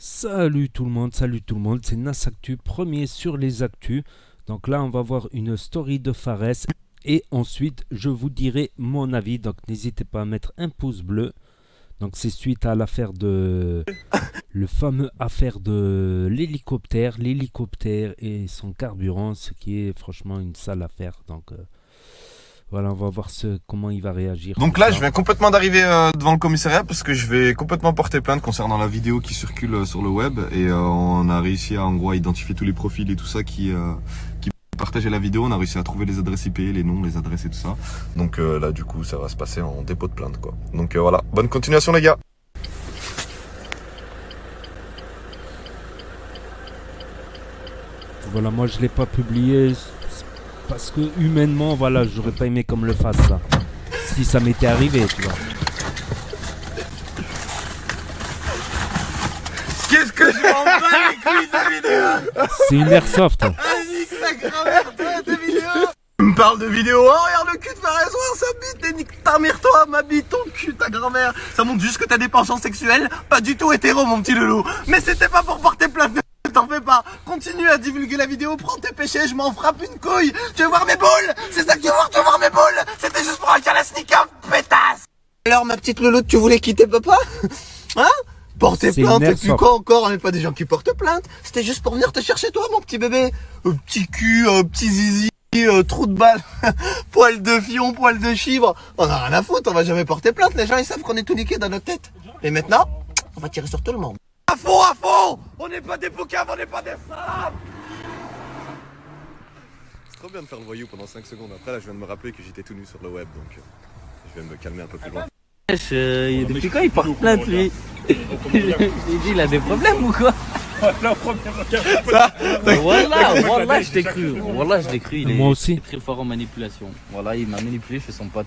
Salut tout le monde, c'est Nasactu, premier sur les actus. Donc là, on va voir une story de Fares et ensuite, je vous dirai mon avis. Donc n'hésitez pas à mettre un pouce bleu. Donc c'est suite à l'affaire de... le fameux affaire de l'hélicoptère et son carburant, ce qui est franchement une sale affaire. Donc voilà, on va voir comment il va réagir. Donc là, je viens complètement d'arriver devant le commissariat parce que je vais complètement porter plainte concernant la vidéo qui circule sur le web et on a réussi à en gros à identifier tous les profils et tout ça qui partageaient la vidéo. On a réussi à trouver les adresses IP, les noms, les adresses et tout ça. Donc là, du coup, ça va se passer en dépôt de plainte quoi. Donc voilà, bonne continuation les gars. Voilà, moi je l'ai pas publié parce que humainement, voilà, j'aurais pas aimé comme le fasse ça. Si ça m'était arrivé, tu vois. Qu'est-ce que je m'en bats les couilles de vidéo. C'est une airsoft. Vas-y, que ta grand-mère de vidéo. Tu me parles de vidéo, oh regarde le cul de Fares, oh sa bite, et nique ta mère toi, ma bite, ton cul, ta grand-mère. Ça montre juste que t'as des penchants sexuels, pas du tout hétéro mon petit loulou. Mais c'était pas pour porter plainte. T'en fais pas, continue à divulguer la vidéo, prends tes péchés, je m'en frappe une couille. Tu veux voir mes boules? C'est ça que tu veux voir mes boules? C'était juste pour un Kalashnikov, pétasse. Alors ma petite louloute, tu voulais quitter papa? Hein? Porter plainte, et puis quoi encore? On n'est pas des gens qui portent plainte. C'était juste pour venir te chercher toi mon petit bébé. Petit cul, petit zizi, trou de balle, poil de fion, poil de chivre. On a rien à foutre, on va jamais porter plainte. Les gens ils savent qu'on est tout niqué dans notre tête. Et maintenant, on va tirer sur tout le monde. À fond! On n'est pas des poucaves, on n'est pas des salades! C'est trop bien de faire le voyou pendant 5 secondes. Après là je viens de me rappeler que j'étais tout nu sur le web, donc je vais me calmer un peu plus loin. Depuis quand il porte plainte lui? J'ai dit il a des problèmes ou quoi? Wallah, je t'ai cru. Wallah, je l'ai cru. Il Moi aussi. est très fort en manipulation. Voilà, il m'a manipulé, je fais son pote.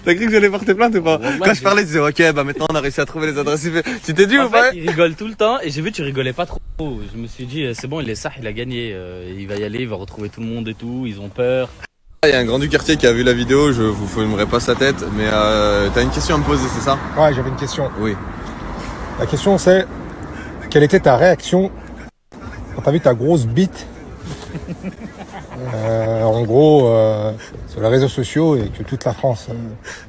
T'as cru que j'allais porter plainte ou pas? Wallah, Quand je parlais, tu disais ok, bah maintenant on a réussi à trouver les adresses IP. Tu t'es dit ou pas? Il rigole tout le temps et j'ai vu tu rigolais pas trop. Je me suis dit c'est bon, il est ça, il a gagné. Il va y aller, il va retrouver tout le monde et tout. Ils ont peur. Il y a un grand du quartier qui a vu la vidéo, je vous filmerai pas sa tête, mais t'as une question à me poser, c'est ça? Ouais, j'avais une question. Oui. La question c'est, quelle était ta réaction quand t'as vu ta grosse bite en gros sur les réseaux sociaux et que toute la France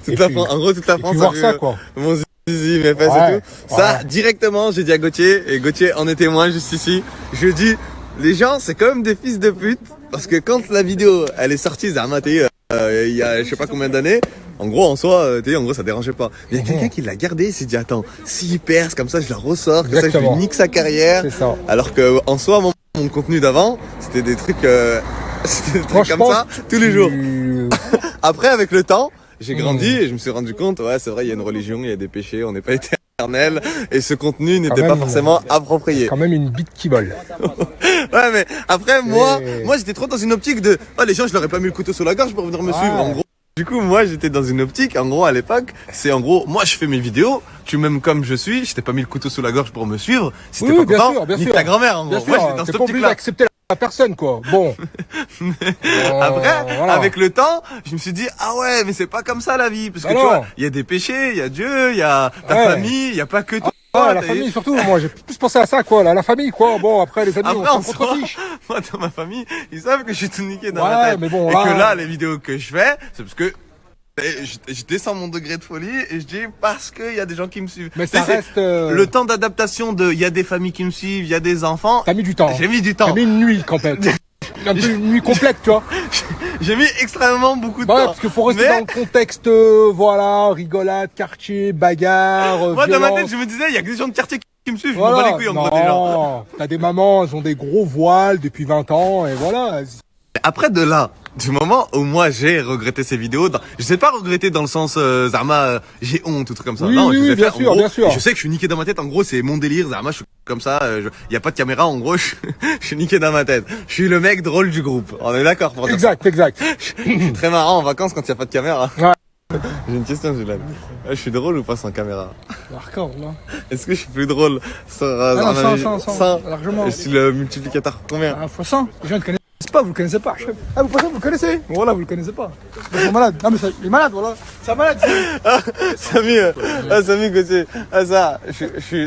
En gros toute la France a voir vu ça quoi. mon zizi, mes fesses et tout. Ça, directement, j'ai dit à Gauthier, et Gauthier en est témoin juste ici, je dis, les gens c'est quand même des fils de pute, parce que quand la vidéo elle est sortie, il y a je sais pas combien d'années, en gros en soi, en gros ça dérangeait pas. Mais il y a quelqu'un qui l'a gardé, il s'est dit attends, s'il perce comme ça je la ressors, comme ça je lui nique sa carrière. C'est ça. Alors que en soi mon contenu d'avant, c'était des trucs, comme ça tous les jours. Après avec le temps, j'ai grandi et je me suis rendu compte, ouais c'est vrai il y a une religion, il y a des péchés, on n'est pas éternel et ce contenu n'était pas forcément approprié. Quand même une bite qui vole. Ouais mais après moi j'étais trop dans une optique de les gens je leur ai pas mis le couteau sous la gorge pour venir me suivre en gros. Du coup moi j'étais dans une optique en gros à l'époque, c'est en gros moi je fais mes vidéos, tu m'aimes comme je suis, je t'ai pas mis le couteau sous la gorge pour me suivre, si t'es pas content, nique ta grand-mère en gros. Moi j'étais dans cette optique là. D'accepter la personne quoi. Bon. Après, voilà. avec le temps, je me suis dit ah ouais, mais c'est pas comme ça la vie, parce que tu vois, il y a des péchés, il y a Dieu, il y a ta famille, il y a pas que toi. La famille surtout, moi j'ai plus pensé à ça quoi, la famille quoi. Bon après les amis on s'en contrefiche. Moi dans ma famille, ils savent que je suis tout niqué dans la tête. Mais bon, et que là les vidéos que je fais, c'est parce que je descends mon degré de folie et je dis parce qu'il y a des gens qui me suivent. Mais ça reste le temps d'adaptation de il y a des familles qui me suivent, il y a des enfants. T'as mis du temps. J'ai mis du temps. T'as mis une nuit complète. Un peu une nuit complète, tu vois. J'ai mis extrêmement beaucoup de temps. Parce qu'il faut rester dans le contexte, voilà, rigolade, quartier, bagarre, moi, violence. dans ma tête, je me disais, il y a que des gens de quartier qui me suivent, je me bats les couilles en gros des gens. T'as des mamans, elles ont des gros voiles depuis 20 ans, et voilà. Après de là, du moment où moi j'ai regretté ces vidéos, je sais pas regretter dans le sens Zarma, j'ai honte ou truc comme ça. Oui, non, oui, je bien sûr, bien sûr. Je sais que je suis niqué dans ma tête, en gros c'est mon délire, Zarma, je suis comme ça, y a pas de caméra, en gros je suis niqué dans ma tête. Je suis le mec drôle du groupe, on est d'accord pour dire Exact. je suis très marrant en vacances quand y a pas de caméra. Ouais. J'ai une question Julien, je suis drôle ou pas sans caméra? Hardcore, là. Est-ce que je suis plus drôle sans largement. Je suis le multiplicateur combien? Fois 100, les gens ne connaissent pas, vous le connaissez pas. Ah, vous pensez que vous le connaissez? Voilà, vous le connaissez pas. C'est malade. Non, mais il est malade, voilà. C'est un malade. Samy, Gauthier, ça,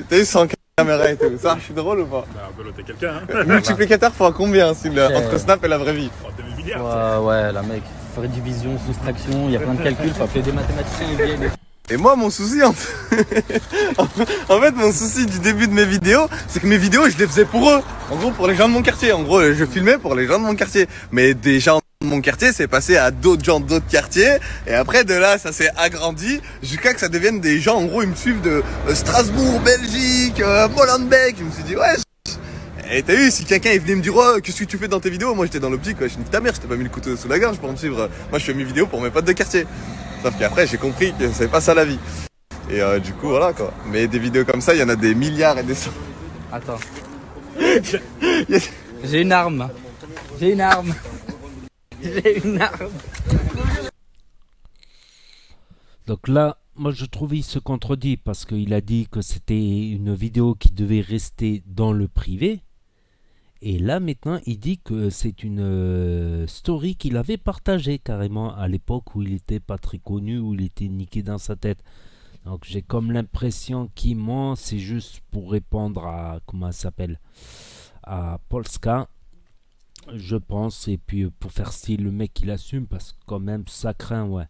t'as eu 100 caméra et tout. Ça, je suis drôle ou pas? Bah, on peut noter quelqu'un, hein. Multiplicateur fois combien entre Snap et la vraie vie? Oh, 2000 milliards. Ouais, la mec. Faire division, soustraction, il y a plein de calculs, faut appeler des mathématiciens, ils viennent. Et moi, mon souci, en fait, mon souci du début de mes vidéos, c'est que mes vidéos, je les faisais pour eux. En gros, pour les gens de mon quartier. En gros, je filmais pour les gens de mon quartier. Mais des gens de mon quartier, c'est passé à d'autres gens d'autres quartiers. Et après, de là, ça s'est agrandi jusqu'à que ça devienne des gens, en gros, ils me suivent de Strasbourg, Belgique, Molenbeek. Je me suis dit, ouais. Et t'as vu, si quelqu'un est venu me dire, oh, qu'est-ce que tu fais dans tes vidéos? Moi, j'étais dans l'optique, je nique ta mère, je t'ai pas mis le couteau sous la gorge pour me suivre. Moi, je fais mes vidéos pour mes potes de quartier. Sauf qu'après, j'ai compris que c'est pas ça la vie. Et du coup, voilà quoi. Mais des vidéos comme ça, il y en a des milliards et des cents. Attends. J'ai une arme. J'ai une arme. J'ai une arme. Donc là, moi je trouve il se contredit parce qu'il a dit que c'était une vidéo qui devait rester dans le privé. Et là maintenant, il dit que c'est une story qu'il avait partagée carrément à l'époque où il était pas très connu, où il était niqué dans sa tête. Donc j'ai comme l'impression qu'il ment, c'est juste pour répondre à, comment ça s'appelle, à Polska, je pense, et puis pour faire style le mec il assume, parce que quand même ça craint, ouais.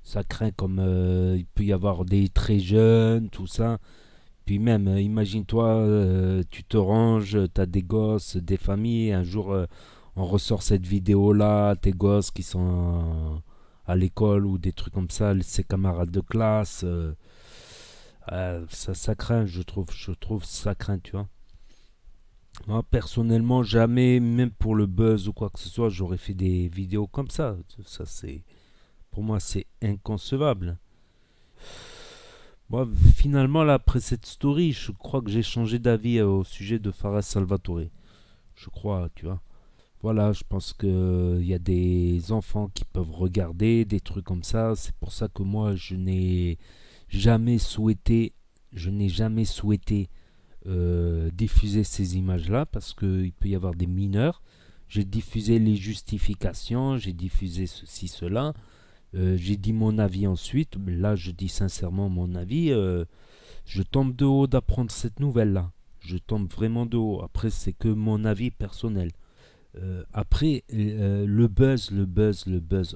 Ça craint comme il peut y avoir des très jeunes, tout ça. Puis même, imagine-toi, tu te ranges, t'as des gosses, des familles, un jour on ressort cette vidéo-là, tes gosses qui sont à l'école ou des trucs comme ça, ses camarades de classe, ça craint, je trouve ça craint, tu vois. Moi, personnellement, jamais, même pour le buzz ou quoi que ce soit, j'aurais fait des vidéos comme ça. Ça, c'est, pour moi, c'est inconcevable. Moi, finalement, là, après cette story, je crois que j'ai changé d'avis au sujet de Fares Salvatore. Je crois, tu vois. Voilà, je pense qu'il y a des enfants qui peuvent regarder des trucs comme ça. C'est pour ça que moi, je n'ai jamais souhaité diffuser ces images-là, parce qu'il peut y avoir des mineurs. J'ai diffusé les justifications, j'ai diffusé ceci, cela. J'ai dit mon avis ensuite. Là, je dis sincèrement mon avis. Je tombe de haut d'apprendre cette nouvelle-là. Je tombe vraiment de haut. Après, c'est que mon avis personnel. Après, le buzz,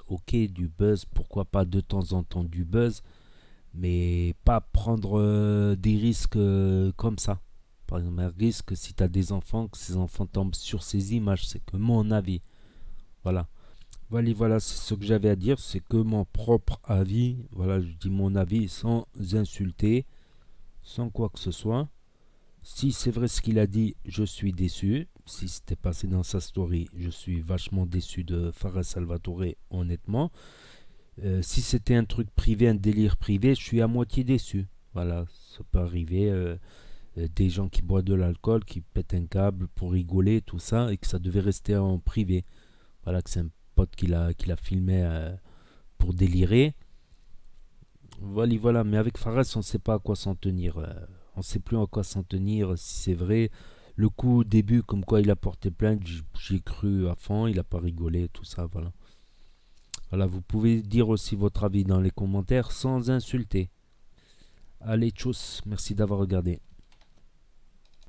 ok, du buzz, pourquoi pas de temps en temps du buzz, mais pas prendre des risques comme ça. Par exemple, un risque, si tu as des enfants, que ces enfants tombent sur ces images, c'est que mon avis. Voilà. Voilà, c'est ce que j'avais à dire, c'est que mon propre avis, voilà, je dis mon avis sans insulter, sans quoi que ce soit. Si c'est vrai ce qu'il a dit, je suis déçu. Si c'était passé dans sa story, je suis vachement déçu de Fares Salvatore, honnêtement. Si c'était un truc privé, un délire privé, je suis à moitié déçu. Voilà, ça peut arriver. Des gens qui boivent de l'alcool, qui pètent un câble pour rigoler, tout ça, et que ça devait rester en privé. Voilà, que c'est un pote qui l'a filmé pour délirer. Voilà, mais avec Fares, on ne sait pas à quoi s'en tenir. On ne sait plus à quoi s'en tenir, si c'est vrai. Le coup au début, comme quoi il a porté plainte, j'ai cru à fond, il n'a pas rigolé, tout ça, voilà. Voilà, vous pouvez dire aussi votre avis dans les commentaires sans insulter. Allez, tchuss, merci d'avoir regardé.